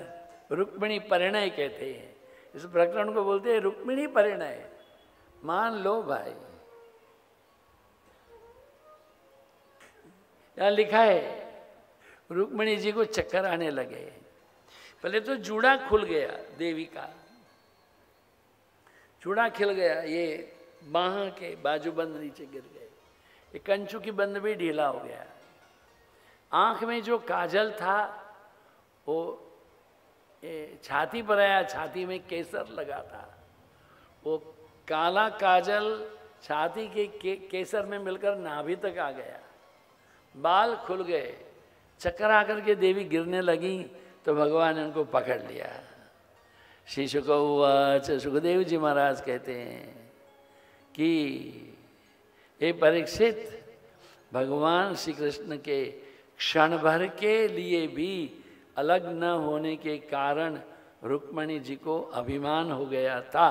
रुक्मिणी परिणय कहते हैं, इस प्रकरण को बोलते हैं रुक्मिणी परिणय। मान लो भाई, यहां लिखा है रुक्मिणी जी को चक्कर आने लगे। पहले तो जूड़ा खुल गया, देवी का जूड़ा खिल गया, ये बाह के बाजूबंद नीचे गिर गए, ये कंचू की बंद भी ढीला हो गया। आंख में जो काजल था वो छाती पर आया, छाती में केसर लगा था, वो काला काजल छाती के केसर में मिलकर नाभि तक आ गया। बाल खुल गए, चक्कर आकर के देवी गिरने लगी, तो भगवान ने उनको पकड़ लिया। श्री शुकवाच, सुखदेव जी महाराज कहते हैं कि ये परीक्षित, भगवान श्री कृष्ण के क्षण भर के लिए भी अलग न होने के कारण रुक्मणी जी को अभिमान हो गया था।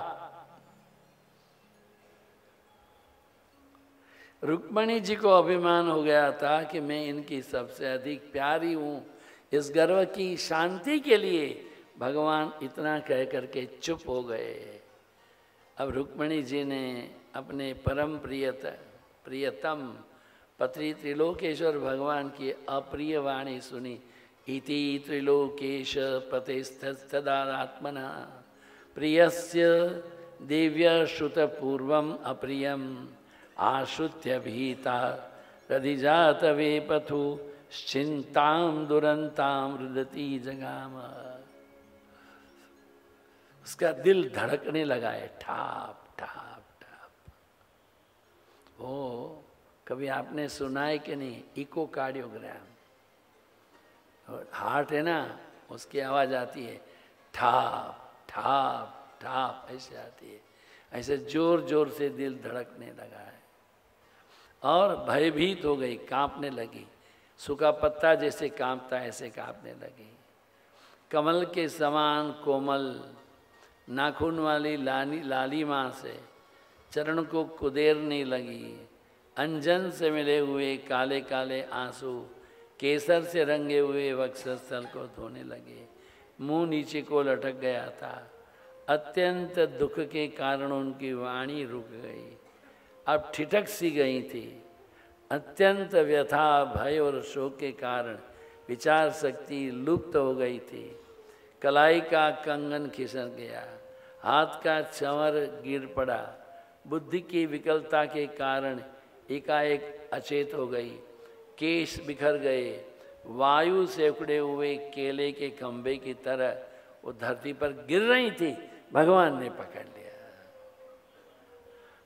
रुक्मणी जी को अभिमान हो गया था कि मैं इनकी सबसे अधिक प्यारी हूँ। इस गर्व की शांति के लिए भगवान इतना कह करके चुप हो गए। अब रुक्मणी जी ने अपने परम प्रियतम पति त्रिलोकेश्वर भगवान की अप्रिय वाणी सुनी। इति त्रिलोकेश पतेस्तदात्मना प्रियस्य दिव्य श्रुत पूर्वम अप्रियम आश्रुत्य भीता रधिजात वे पथु चिंताम दुरंताम रुदती जगाम। उसका दिल धड़कने लगा है, ठाप ठाप ठाप। वो कभी आपने सुना है कि नहीं, इको कार्डियोग्राम, हार्ट है ना, उसकी आवाज आती है ठाप ठाप ठाप, ऐसे आती है। ऐसे जोर जोर से दिल धड़कने लगा है और भयभीत हो गई, कांपने लगी। सूखा पत्ता जैसे कांपता ऐसे कांपने लगी। कमल के समान कोमल नाखून वाली लालिमा से चरण को कुदेरने लगी। अंजन से मिले हुए काले काले आंसू केसर से रंगे हुए वक्षस्थल को धोने लगे। मुंह नीचे को लटक गया था। अत्यंत दुख के कारण उनकी वाणी रुक गई, अब ठिठक सी गई थी। अत्यंत व्यथा भय और शोक के कारण विचार शक्ति लुप्त हो गई थी। कलाई का कंगन खिसक गया, हाथ का चंवर गिर पड़ा। बुद्धि की विकलता के कारण एकाएक अचेत हो गई। केश बिखर गए। वायु से उखड़े हुए केले के खंभे की तरह वो धरती पर गिर रही थी। भगवान ने पकड़ लिया।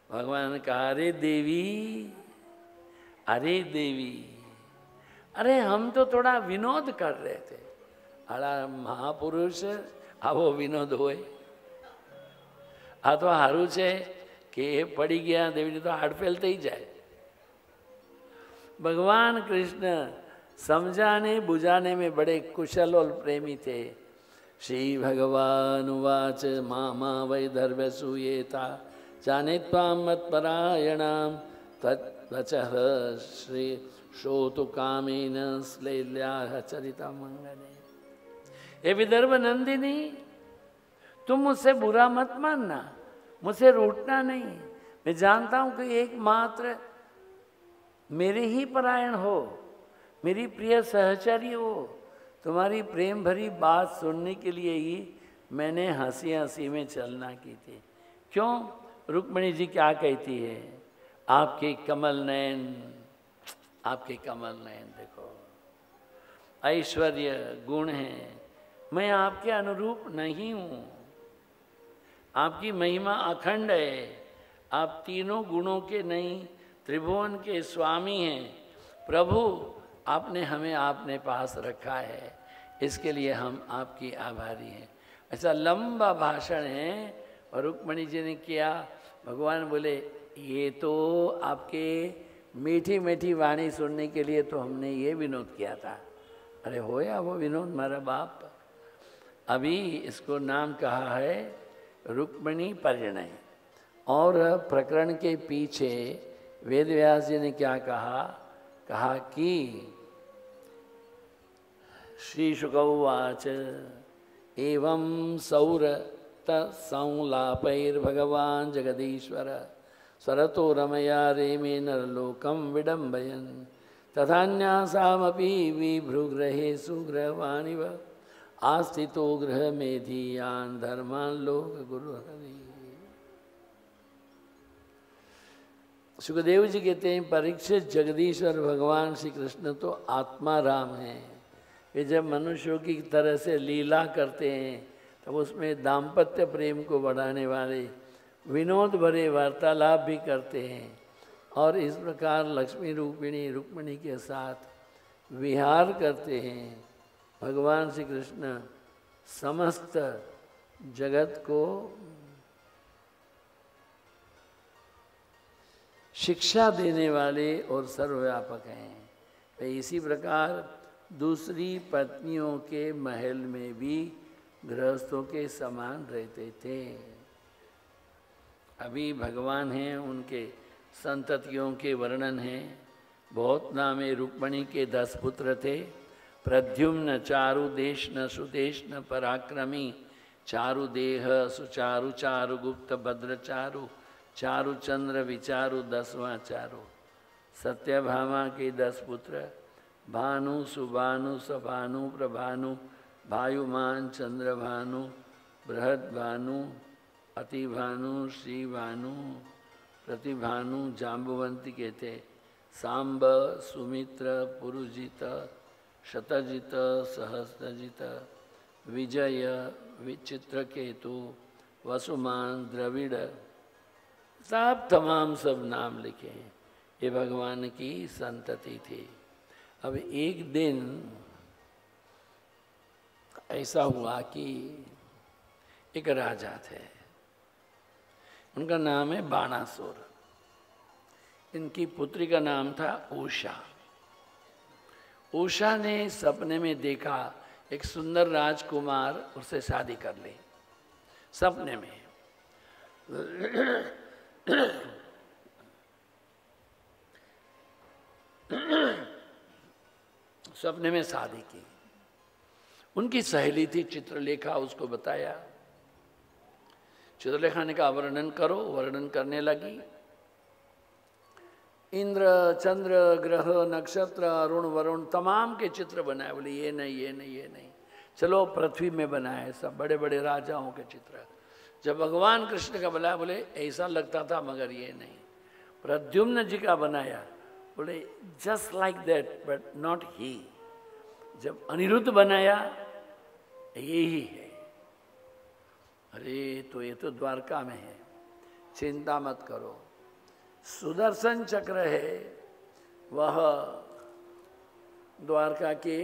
भगवान ने कहा, अरे देवी, अरे देवी, अरे हम तो थोड़ा विनोद कर रहे थे। अरे महापुरुष આવો વિનોદ હોય? આ તો સારું છે કે એ પડી ગયા, દેવીને તો હાડફેલ થઈ જાય। भगवान कृष्ण समझाने बुझाने में बड़े कुशल और प्रेमी थे। श्री भगवान उवाच मामा वै धर्मसूयेता जाने त्वां मत्परायणां तद्वचः श्री श्रोतु कामेन श्लेल्याः चरितमंगले। हे विदर्भ नंदिनी, तुम मुझसे बुरा मत मानना, मुझसे रूठना नहीं। मैं जानता हूं कि एकमात्र मेरे ही परायण हो, मेरी प्रिय सहचरी हो। तुम्हारी प्रेम भरी बात सुनने के लिए ही मैंने हंसी हंसी में चलना की थी। क्यों? रुक्मिणी जी क्या कहती है? आपके कमल नयन, आपके कमल नयन देखो, ऐश्वर्य गुण है, मैं आपके अनुरूप नहीं हूँ। आपकी महिमा अखंड है। आप तीनों गुणों के नहीं, त्रिभुवन के स्वामी हैं। प्रभु, आपने हमें आपने पास रखा है, इसके लिए हम आपकी आभारी हैं। ऐसा लंबा भाषण है और रुक्मिणी जी ने किया। भगवान बोले, ये तो आपके मीठी मीठी वाणी सुनने के लिए तो हमने ये विनोद किया था। अरे होया वो विनोद मेरा बाप। अभी इसको नाम कहा है रुक्मिणी परिणय। और प्रकरण के पीछे वेद व्यास जी ने क्या कहा? कहा कि श्री शुकौवाच एवं सौरत संलापैर्भगवान् जगदीश्वर स्वरतो रमया रेमे नरलोकं विडम्बयन् तथान्यासामपि विभ्रुगृहेषु गृहवाणिव आस्थितो गृहमेधियान् धर्मान् लोकगुरुहरि। सुखदेव जी कहते हैं, परीक्षित जगदीश्वर भगवान श्री कृष्ण तो आत्मा राम हैं। वे जब मनुष्यों की तरह से लीला करते हैं तब उसमें दाम्पत्य प्रेम को बढ़ाने वाले विनोद भरे वार्तालाप भी करते हैं। और इस प्रकार लक्ष्मी रूपिणी रुक्मिणी के साथ विहार करते हैं। भगवान श्री कृष्ण समस्त जगत को शिक्षा देने वाले और सर्वव्यापक हैं। वे इसी प्रकार दूसरी पत्नियों के महल में भी गृहस्थों के समान रहते थे। अभी भगवान हैं, उनके संततियों के वर्णन है। बहुत नामे रुक्मणी के 10 पुत्र थे। प्रद्युम्न चारुदेशन सुदेशन पराक्रमी, चारुदेह सुचारु चारु गुप्त भद्रचारु, चारुचंद्र विचारु 10वां चारु। सत्यभामा के 10 पुत्र, भानु सुभानु सभानु प्रभानु, भायुमान चंद्रभानु, बृहद्भानु, अतिभानु, श्रीभानु, प्रतिभानु, जाम्बुवंती के थे। सांब, सुमित्र, पुरुजित, शतजित, सहस्रजित, विजय, विचित्रकेतु, वसुमान, द्रविड़, सब तमाम सब नाम लिखे हैं। ये भगवान की संतति थी। अब एक दिन ऐसा हुआ कि एक राजा थे, उनका नाम है बाणासुर। इनकी पुत्री का नाम था उषा। उषा ने सपने में देखा एक सुंदर राजकुमार उससे शादी कर ली, सपने में। सपने में शादी की। उनकी सहेली थी चित्रलेखा, उसको बताया। चित्रलेखा ने कहा वर्णन करो। वर्णन करने लगी। इंद्र, चंद्र, ग्रह, नक्षत्र, अरुण, वरुण तमाम के चित्र बनाए। बोले ये नहीं, ये नहीं, ये नहीं, चलो पृथ्वी में बनाए सब बड़े बड़े राजाओं के चित्र। जब भगवान कृष्ण का बनाया, बोले ऐसा लगता था मगर ये नहीं। प्रद्युम्न जी का बनाया, बोले just like that but not ही। जब अनिरुद्ध बनाया, यही है। अरे तो ये तो द्वारका में है, चिंता मत करो। सुदर्शन चक्र है, वह द्वारका के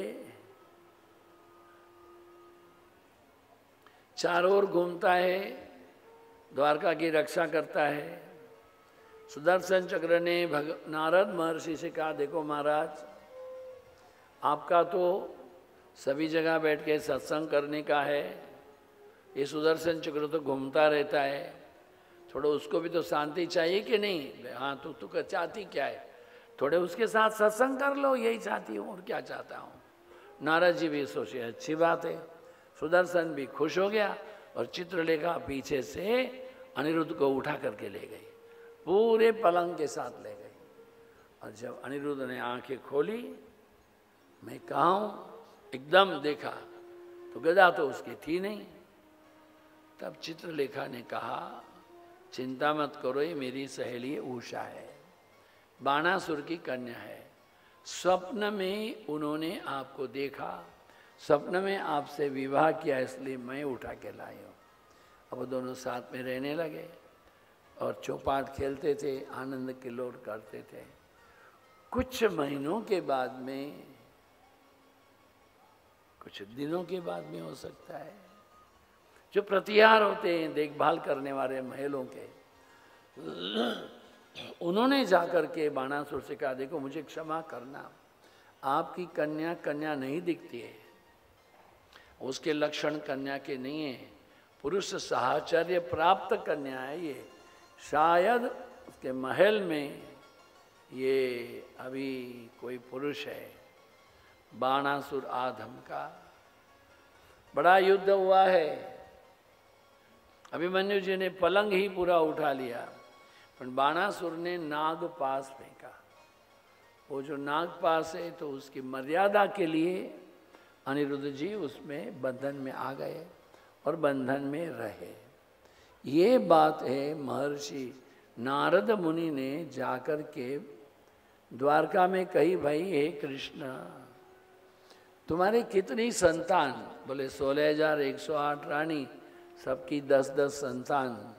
चारों ओर घूमता है, द्वारका की रक्षा करता है। सुदर्शन चक्र ने नारद महर्षि से कहा, देखो महाराज, आपका तो सभी जगह बैठ के सत्संग करने का है, ये सुदर्शन चक्र तो घूमता रहता है, थोड़ा उसको भी तो शांति चाहिए कि नहीं? हाँ, तू चाहती क्या है? थोड़े उसके साथ सत्संग कर लो, यही चाहती हूँ, और क्या चाहता हूँ। नारद जी भी सोचे अच्छी बात है। सुदर्शन भी खुश हो गया और चित्रलेखा पीछे से अनिरुद्ध को उठा करके ले गई, पूरे पलंग के साथ ले गई। और जब अनिरुद्ध ने आंखें खोली, मैं कहाँ हूँ, एकदम देखा तो गदा तो उसकी थी नहीं। तब चित्रलेखा ने कहा, चिंता मत करो, ये मेरी सहेली उषा है, बाणासुर की कन्या है। स्वप्न में उन्होंने आपको देखा, स्वप्न में आपसे विवाह किया, इसलिए मैं उठा के लाई हूँ। अब दोनों साथ में रहने लगे और चौपाट खेलते थे, आनंद किल्लोल करते थे। कुछ महीनों के बाद में, कुछ दिनों के बाद में हो सकता है, जो प्रतिहार होते हैं देखभाल करने वाले महलों के, उन्होंने जाकर के बाणासुर से कहा, देखो मुझे क्षमा करना, आपकी कन्या कन्या नहीं दिखती है, उसके लक्षण कन्या के नहीं है, पुरुष साहचर्य प्राप्त कन्या है ये, शायद उसके महल में ये अभी कोई पुरुष है। बाणासुर आधम का बड़ा युद्ध हुआ है, अभिमन्यु जी ने पलंग ही पूरा उठा लिया, पर बाणासुर ने नाग पास फेंका। वो जो नाग पास है, तो उसकी मर्यादा के लिए अनिरुद्ध जी उसमें बंधन में आ गए और बंधन में रहे। ये बात है महर्षि नारद मुनि ने जाकर के द्वारका में कही, भाई हे कृष्ण, तुम्हारे कितनी संतान? बोले 16,108 रानी, सबकी 10-10 संतान।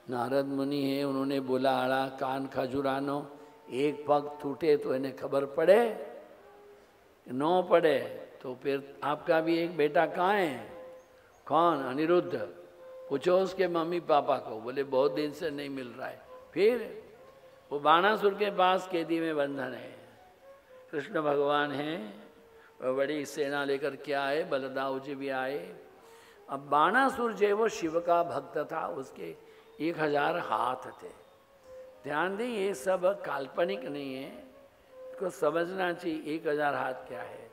नारद मुनि है, उन्होंने बोला, आड़ा कान खजुरानो, एक पग टूटे तो इन्हें खबर पड़े, 9 पड़े, तो फिर आपका भी एक बेटा कहाँ है? कौन? अनिरुद्ध। पूछो उसके मम्मी पापा को। बोले बहुत दिन से नहीं मिल रहा है। फिर वो बाणासुर के पास कैदी में बंधन है। कृष्ण भगवान हैं, वह बड़ी सेना लेकर के आए, बलदाऊ जी भी आए अब बाणासुर जो वो शिव का भक्त था, उसके 1000 हाथ थे। ध्यान दें, ये सब काल्पनिक नहीं है, इसको समझना चाहिए 1000 हाथ क्या है।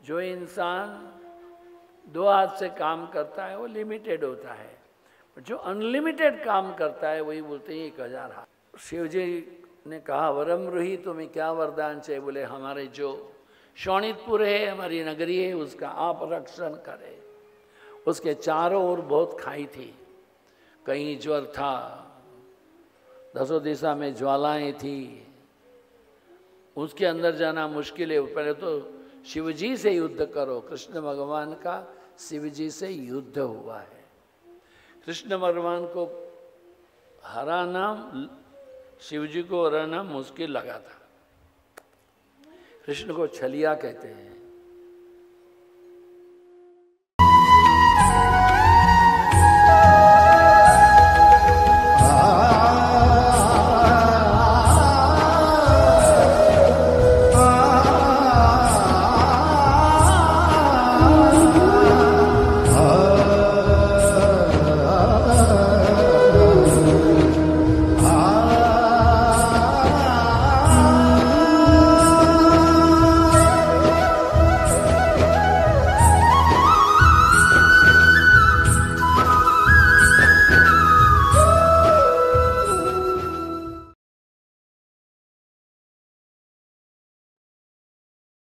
जो इंसान 2 हाथ से काम करता है वो लिमिटेड होता है, जो अनलिमिटेड काम करता है वही बोलते हैं 1000 हाथ। शिव जी ने कहा वरम रूही, तुम्हें क्या वरदान चाहिए? बोले हमारे जो शोणितपुर है, हमारी नगरी है, उसका आप रक्षण करें। उसके चारों ओर बहुत खाई थी, कहीं ज्वर था, 10 दिशा में ज्वालाएं थी, उसके अंदर जाना मुश्किल है। पहले तो शिव जी से युद्ध करो। कृष्ण भगवान का शिव जी से युद्ध हुआ है। कृष्ण भगवान को हराना, शिव जी को हराना मुश्किल लगा था। कृष्ण को छलिया कहते हैं।